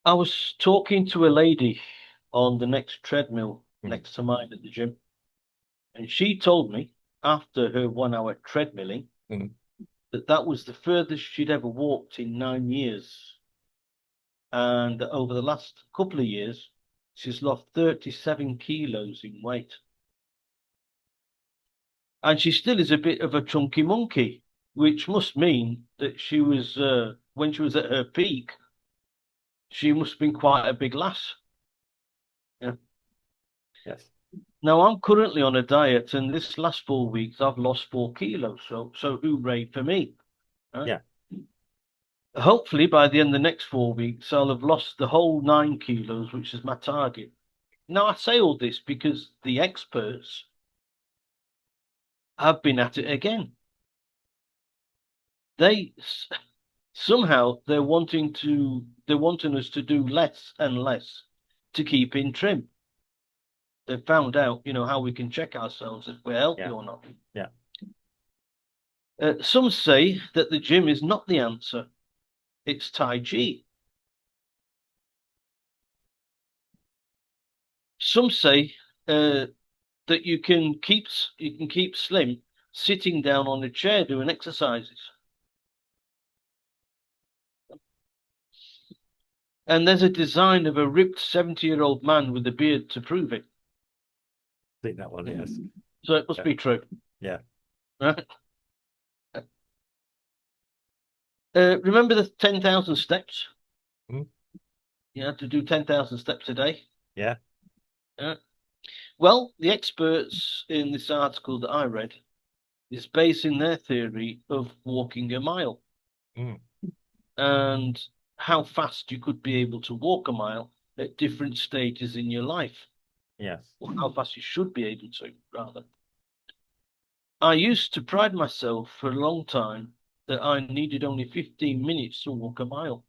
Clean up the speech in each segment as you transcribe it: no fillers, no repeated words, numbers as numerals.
I was talking to a lady on the next treadmill Mm. next to mine at the gym, and she told me after her 1 hour treadmilling Mm. that that was the furthest she'd ever walked in 9 years. And that over the last couple of years, she's lost 37 kilos in weight. And she still is a bit of a chunky monkey, which must mean that when she was at her peak, she must have been quite a big lass. Yeah. Yes. Now I'm currently on a diet, and this last 4 weeks I've lost 4 kilos. So hooray for me! Right? Yeah. Hopefully by the end of the next 4 weeks I'll have lost the whole 9 kilos, which is my target. Now I say all this because the experts have been at it again. They somehow they're wanting us to do less and less to keep in trim. They've found out, how we can check ourselves if we're healthy Yeah. or not. Yeah. Some say that the gym is not the answer. It's Tai Chi. Some say that you can keep slim sitting down on a chair doing exercises. And there's a design of a ripped 70-year-old man with a beard to prove it. Think that one. Yes. So it must Yeah. be true, Yeah. right? Remember the 10,000 steps? Mm. You had to do 10,000 steps a day. Yeah. Yeah. Well, the experts in this article that I read is basing their theory of walking a mile Mm. and how fast you could be able to walk a mile at different stages in your life, Yes. or how fast you should be able to, rather. I used to pride myself for a long time that I needed only 15 minutes to walk a mile.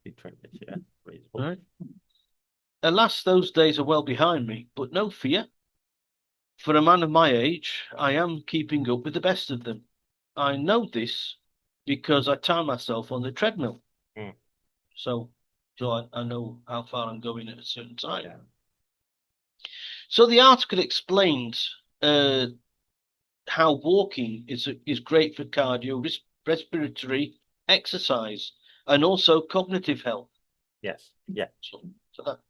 Big train. Yeah. Reasonable. Right? Alas, those days are well behind me, but no fear. For a man of my age, I am keeping up with the best of them. I know this because I time myself on the treadmill. Mm. So, so I know how far I'm going at a certain time. Yeah. So the article explains how walking is great for cardio, respiratory exercise, and also cognitive health. Yes. Yeah. So, so that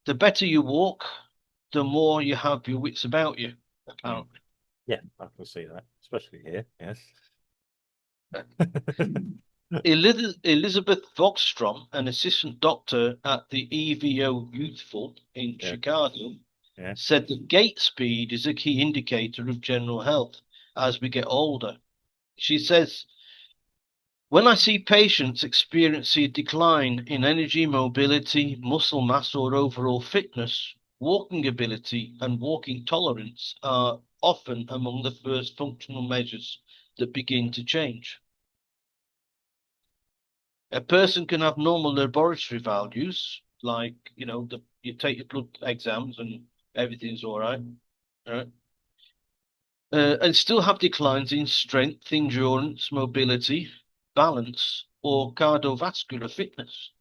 the better you walk, the more you have your wits about you, Mm. apparently. Yeah. I can see that, especially here. Yes. Elizabeth Vogstrom, an assistant doctor at the EVO Youthful in Yeah. Chicago, Yeah. said that gait speed is a key indicator of general health as we get older. She says, when I see patients experiencing a decline in energy, mobility, muscle mass, or overall fitness, walking ability and walking tolerance are often among the first functional measures that begin to change. A person can have normal laboratory values, like, you take your blood exams and everything's all right, right? And still have declines in strength, endurance, mobility, balance, or cardiovascular fitness.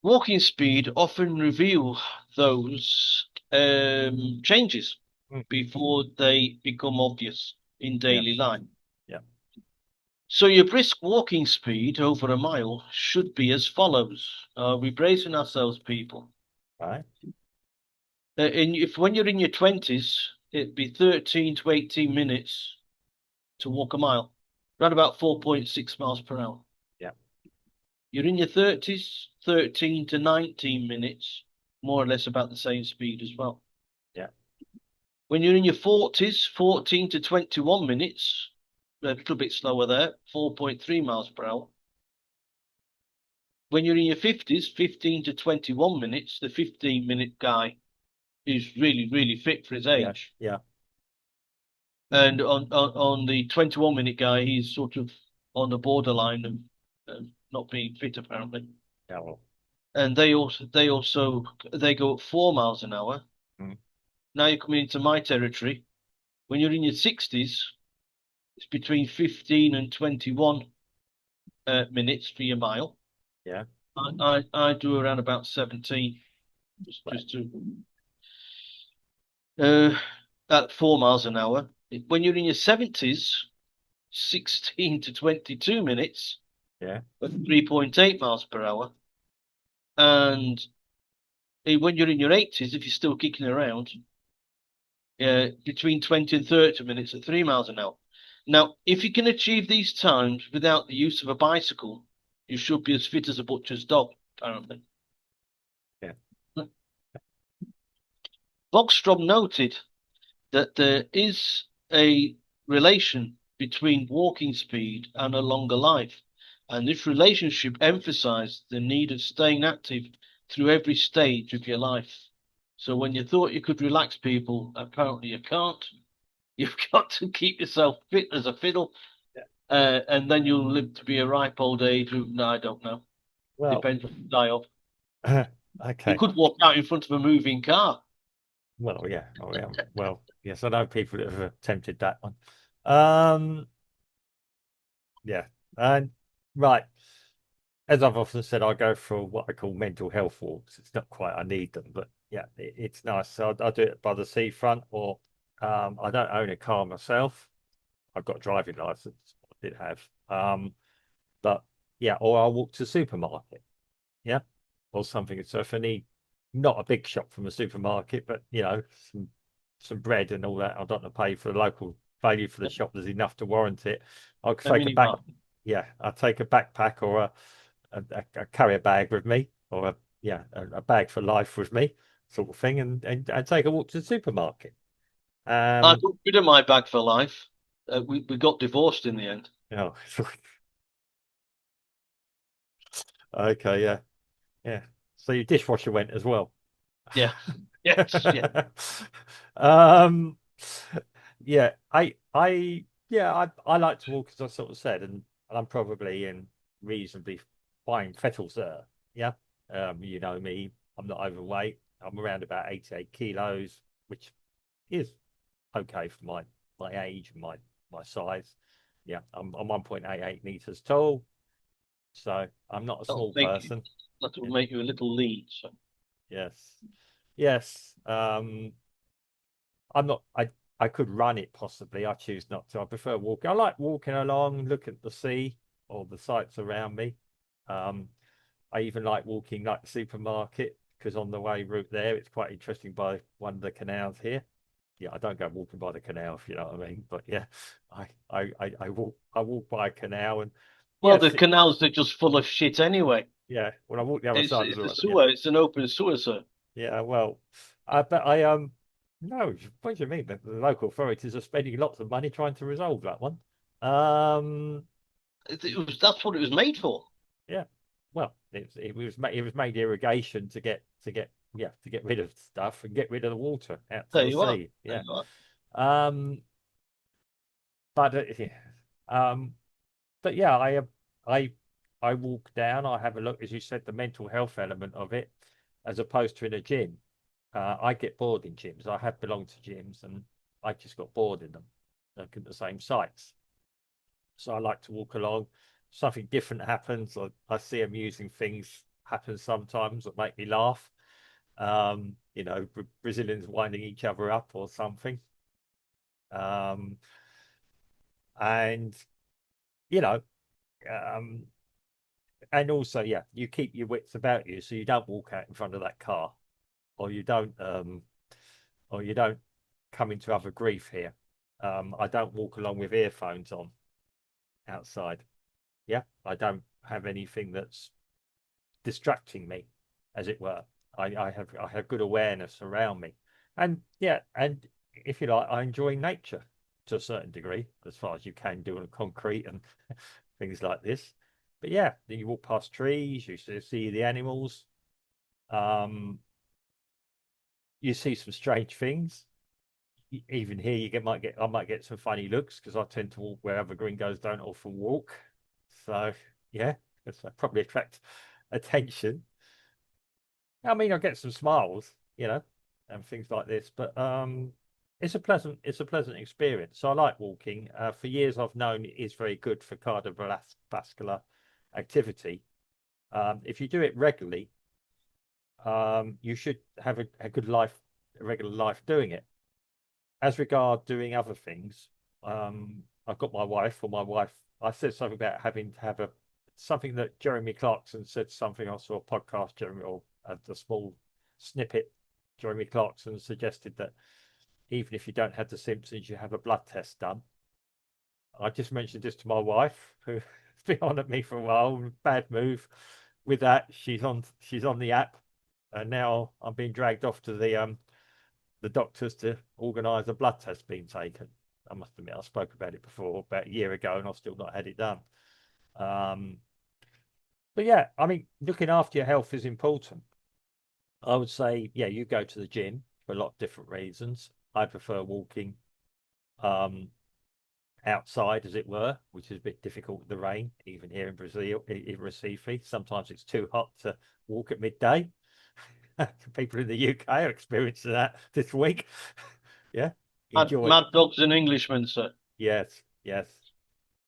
Walking speed often reveal those changes Mm. before they become obvious in daily Yes. life. Yeah. So your brisk walking speed over a mile should be as follows. We're bracing ourselves, people. Right. If when you're in your 20s, it'd be 13 to 18 minutes to walk a mile, around about 4.6 miles per hour. Yeah. You're in your 30s, 13 to 19 minutes, more or less about the same speed as well. Yeah. When you're in your 40s, 14 to 21 minutes, a little bit slower there, 4.3 miles per hour. When you're in your 50s, 15 to 21 minutes, the 15-minute guy is really, really fit for his Yeah. age. Yeah. And on the 21-minute guy, he's sort of on the borderline of not being fit, apparently. Yeah. Well. And they go at 4 miles an hour. Mm. Now you're coming into my territory. When you're in your 60s, it's between 15 and 21. minutes for your mile. Yeah. I do around about 17, Right. just to uh, at 4 miles an hour. When you're in your 70s, 16 to 22 minutes Yeah. at 3.8 miles per hour. And when you're in your 80s, if you're still kicking around, between 20 and 30 minutes at 3 miles an hour. Now, if you can achieve these times without the use of a bicycle, you should be as fit as a butcher's dog, apparently. Yeah. Bogstrom noted that there is a relation between walking speed and a longer life, and this relationship emphasized the need of staying active through every stage of your life. So when you thought you could relax people, apparently you can't. You've got to keep yourself fit as a fiddle, Yeah. and then you'll live to be a ripe old age. No, I don't know. Well, Depends what you die of. You okay. could walk out in front of a moving car. Well, yeah. Oh, yeah. Well, yes, I know people that have attempted that one. Um, yeah. And right. As I've often said, I go for what I call mental health walks. It's not quite I need them, but yeah, it's nice. So I do it by the seafront, or I don't own a car myself. I've got a driving license. I did have. But yeah, or I'll walk to the supermarket. Yeah, or something. So if I need not a big shop from a supermarket, but some bread and all that, I don't want to pay for the local value for the shop. There's enough to warrant it. I'll A take a mini back. market. Yeah, I'll take a backpack or a carrier bag with me, or a bag for life with me, sort of thing, and take a walk to the supermarket. I Um, got rid of my bag for life. We got divorced in the end. you know, okay, yeah, yeah. So your dishwasher went as well. Yeah. Yes. Yeah. um, yeah, I like to walk, as I sort of said, and I'm probably in reasonably fine fettles there. Yeah, you know me, I'm not overweight. I'm around about 88 kilos, which is okay for my age and my size. Yeah, I'm 1.88 meters tall, so I'm not a That'll small make you, person. that will Yeah, make you a little lean. So yes, yes. I'm not. I could run it possibly. I choose not to. I prefer walking. I like walking along, look at the sea or the sights around me. Um, I even like walking like the supermarket because on the way route there, it's quite interesting by one of the canals here. Yeah, I don't go walking by the canal if you know what I mean. But yeah, I walk by a canal and well, the yes, canals are just full of shit anyway. yeah. When I walk the other It's side of it's the a road, yeah, sewer. It's an open sewer, sir. yeah. Well, I bet I. No, what do you mean? The local authorities are spending lots of money trying to resolve that one. Um, That's what it was made for. yeah. Well, it was made irrigation to get rid of stuff and get rid of the water out to There the you are. sea. There Yeah. you are. Um, but yeah. Um, but yeah, I I walk down. I have a look, as you said, the mental health element of it, as opposed to in a gym. I get bored in gyms. I have belonged to gyms, and I just got bored in them, like at the same sites. So I like to walk along. Something different happens. I see amusing things happen sometimes that make me laugh. Brazilians winding each other up or something. Um, and you know, um, and also, yeah, you keep your wits about you, so you don't walk out in front of that car, or you don't come into other grief here. I don't walk along with earphones on outside. Yeah, I don't have anything that's distracting me, as it were. I have good awareness around me, and yeah, and if you like, I enjoy nature to a certain degree, as far as you can do on concrete and things like this. But yeah, then you walk past trees, you see the animals, um, you see some strange things. Even here, I might get some funny looks because I tend to walk wherever gringos don't often walk. So yeah, that's probably attract attention. I mean, I get some smiles, and things like this, but it's a pleasant experience. So I like walking. For years, I've known it is very good for cardiovascular. activity. If you do it regularly, you should have a good life, a regular life doing it. As regard doing other things, I've got my wife, or my wife, I said something about having to have something that Jeremy Clarkson said, something I saw a podcast, Jeremy, or a small snippet. Jeremy Clarkson suggested that even if you don't have the symptoms, you have a blood test done. I just mentioned this to my wife, who's been on at me for a while. Bad move with that. She's on the app, and now I'm being dragged off to the doctors to organise a blood test being taken. I must admit, I spoke about it before, about a year ago, and I've still not had it done. But yeah, I mean, looking after your health is important. I would say, yeah, you go to the gym for a lot of different reasons. I prefer walking outside, as it were, which is a bit difficult with the rain, even here in Brazil, in Recife. Sometimes it's too hot to walk at midday. People in the UK are experiencing that this week. Yeah, enjoy. Mad Dog's an Englishman, sir. Yes, yes.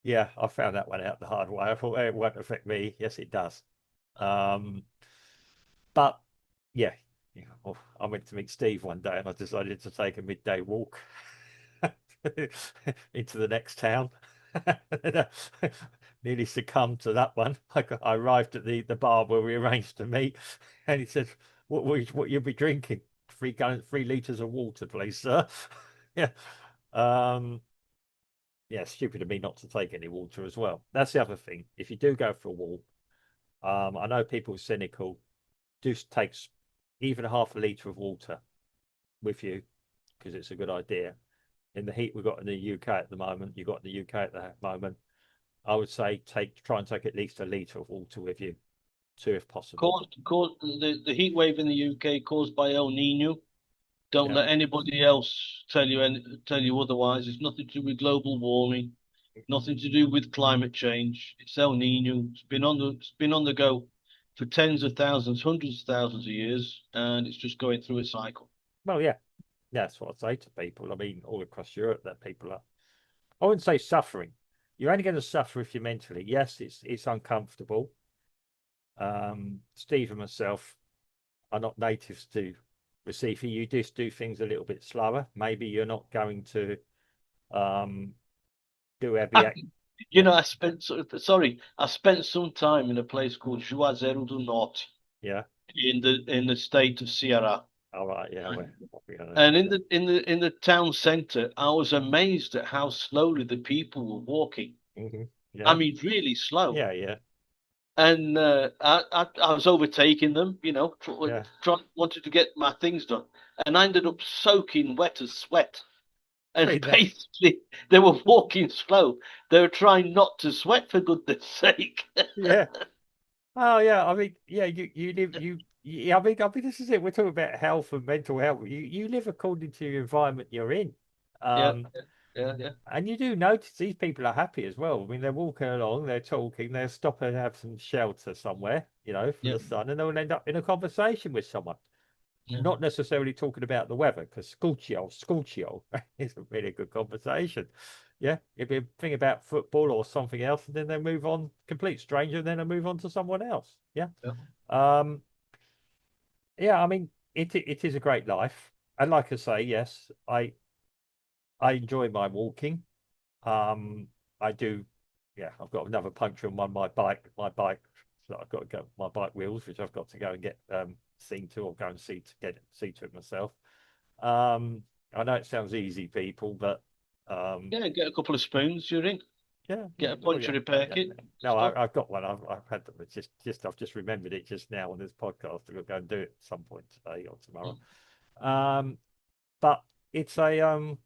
Yeah, I found that one out the hard way. I thought it won't affect me. Yes, it does. But yeah, well, I went to meet Steve one day and I decided to take a midday walk into the next town. Nearly succumbed to that one. I arrived at the bar where we arranged to meet, and he said, "What you'll be drinking? 3 liters of water, please, sir." Yeah. Yeah, stupid of me not to take any water as well. That's the other thing. If you do go for a walk, I know people are cynical. Do take even half a litre of water with you, because it's a good idea. In the heat we've got in the UK at the moment, you've got in the UK at the moment, I would say try and take at least a litre of water with you, 2 if possible. The heat wave in the UK caused by El Nino. Don't Yeah. let anybody else tell you otherwise. It's nothing to do with global warming, nothing to do with climate change. It's El Nino. It's been on the go for tens of thousands, hundreds of thousands of years, and it's just going through a cycle. Well, yeah, that's what I say to people. I mean, all across Europe, that people are, I wouldn't say suffering. You're only going to suffer if you're mentally. Yes, it's uncomfortable. Steve and myself are not natives to Recife. You just do things a little bit slower. Maybe you're not going to do every act. You know, I spent some time in a place called Juazeiro do Norte Yeah. in the state of Ceará. All right. Yeah. And in the town centre, I was amazed at how slowly the people were walking. I Yeah. mean, really slow. Yeah. Yeah. And I was overtaking them, Yeah. wanted to get my things done, and I ended up soaking wet as sweat. And Read that. basically, they were walking slow. They were trying not to sweat, for goodness sake. Yeah. Oh yeah. I mean, yeah. You live you. Yeah, I mean, this is it. We're talking about health and mental health. You live according to your environment you're in. Yeah, Um, yeah. And you do notice these people are happy as well. I mean, they're walking along, they're talking, they'll stop and have some shelter somewhere, from Yeah, the sun, and they'll end up in a conversation with someone. yeah, Not necessarily talking about the weather, because sculchio isn't really a good conversation. Yeah, it'd be a thing about football or something else, and then they move on, complete stranger, and then they move on to someone else. Yeah. yeah. Um, yeah, I mean, it is a great life. And like I say, yes, I enjoy my walking. I do. Yeah, I've got another puncture on my bike. So I've got to go my bike wheels, which I've got to go and get seen to, or go and see to it myself. I know it sounds easy, people, but Yeah, get a couple of spoons, you're in. yeah, Get a oh puncture yeah, repair yeah. kit. No, Stop. I've got one. I've had them. It's just I've just remembered it just now on this podcast. I'll go and do it at some point today or tomorrow. But it's a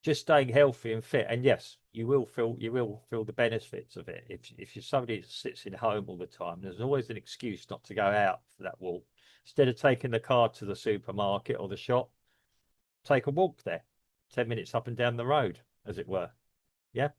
just staying healthy and fit. And yes, you will feel the benefits of it. If you're somebody that sits in home all the time, there's always an excuse not to go out for that walk. Instead of taking the car to the supermarket or the shop, take a walk there, 10 minutes up and down the road, as it were. Yeah.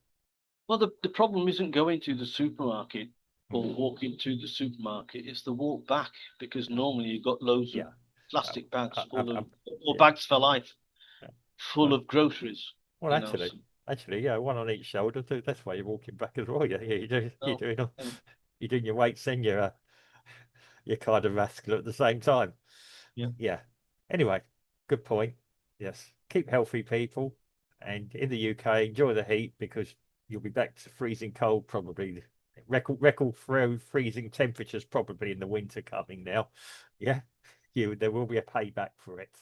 Well, the problem isn't going to the supermarket or Mhm. walking to the supermarket. It's the walk back, because normally you've got loads of Yeah. Uh, plastic bags uh, uh, full uh, of, or yeah. bags for life, Yeah. full Well, of groceries, well, actually, So. Actually, yeah, one on each shoulder too. That's why you're walking back as well. Yeah, you're Oh, doing oh, you're doing your weights and you're cardiovascular at the same time. yeah. Yeah. Anyway, good point. Yes. Keep healthy, people. And in the UK, enjoy the heat because you'll be back to freezing cold probably. Record freezing temperatures probably in the winter coming now. Yeah. There will be a payback for it.